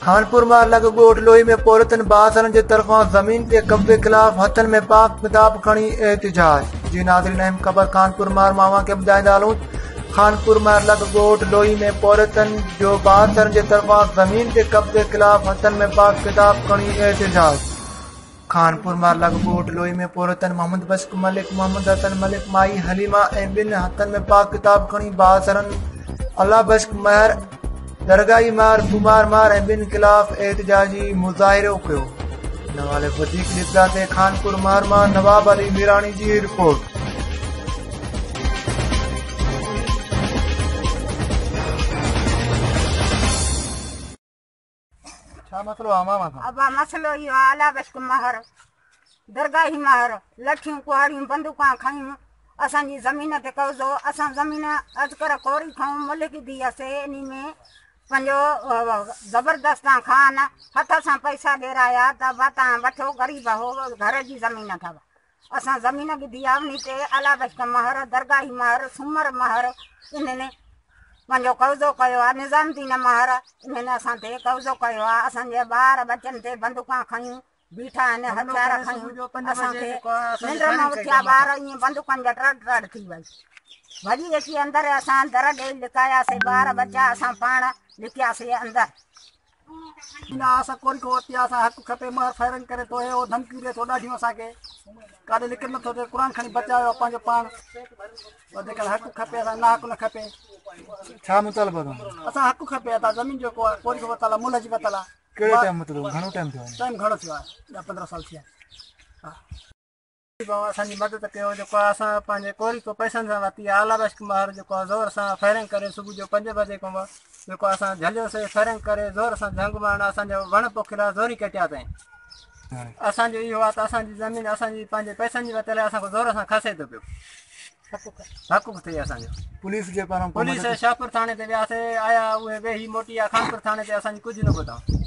खानपुर मार लग गोट लोई में पौरतन बासरन जे तरफा जमीन के कब्जे खिलाफ हथन में पाक किताब खड़ी एहतजाज। जी नाज़रीन, अहम खबर खानपुर मार मावा के बुधाईंदालूं। खानपुर मार लग गोट लोई में पौरतन जो बासरन जे तरफा जमीन के कब्जे खिलाफ हथन में पाक किताब खड़ी एहतजाज। खानपुर मार लग गोट लोई में पौरतन मोहम्मद बश्क मलिक, मोहम्मद हसन मलिक, माई हलीमा ए बिन हथन में पाक किताब खड़ी बासरन अल्लाह बश्क महर दरगाही मार बुमार मार ऐं ॿिनि ख़िलाफ़ एहतजाजी मुज़ाहिरो कयो। हिन वाले वधीक लिप्ता ते खानपुर मार मां नवाब अली मीरानी जी रिपोर्ट। छा मसलो आहे मामा? अब मसलो इहो आहे अला बश्क महर दरगाही महर लठियूं कुहाड़ियूं बंदूकां खयूं असांजी ज़मीन ते कब्ज़ो। असां ज़मीन अजकर कोरी खाऊं मुल्क दी असे इन में पंहिंजो ज़बरदस्तां खान हथ सां पैसा ॾेराया त तव्हां वठो, ग़रीब हो घर जी ज़मीन अथव। असां ज़मीन ॻिधी आहे उन ते अला बश्क महर दरगाही महर सूमर महर इन्हनि पंहिंजो कब्ज़ो कयो आहे। निज़ामुद्दीन महर इन्हनि असां ते कब्ज़ो कयो आहे। असांजे ॿार बचनि ते बंदूकां खयूं बीठा आहिनि, हथियार खयूं। असांखे निंड न उथिया ॿार ईअं बंदूकनि जा टड़ थी वई। भॼी अची अंदरि असां दर ॾेई लिकायासीं, ॿार बचा असां पाण लिकियासीं अंदरि। असां कोन को वरिती आहे, असां हक़ खपे महर फायरिंग करे थो हे धमकी ॾिए थो ॾाढियूं असांखे काॾे लिकिर नथो थिए। क़ुर खणी बचायो पंहिंजो पाण, वधीक हक़ खपे, असां ना हक़ न खपे। छा मुतालबो अथव? असां हक़ खपे, असां ज़मीन जेको आहे कोन को वरितल आहे, मुल जी वरितल आहे। कहिड़े टाइम मतलब घणो टाइम थियो आहे? टाइम घणो थियो आहे, 10-15 साल थिया। हा असांजी मदद कयो। जेको आहे असां पंहिंजे कोरी को पैसनि सां वरिती आहे। अला बश्क महर जेको आहे ज़ोर सां फायरिंग करे सुबुह जो 5 बजे खां जेको असां झलियोसीं फायरिंग करे ज़ोर सां जंग मारण असांजा वण पोखिया ज़ोरी कटिया अथई। असांजो इहो आहे त असांजी ज़मीन असांजी पंहिंजे पैसनि जी वरितल आहे, असांखे ज़ोर सां खसे थो पियो। हक़ थिए असांजो। पुलिस जे पारां पुलिस शाहपुर थाणे ते वियासीं, आया उहे वेही मोटी आहे खानपुर थाणे ते, असांजी कुझु न ॿुधऊं।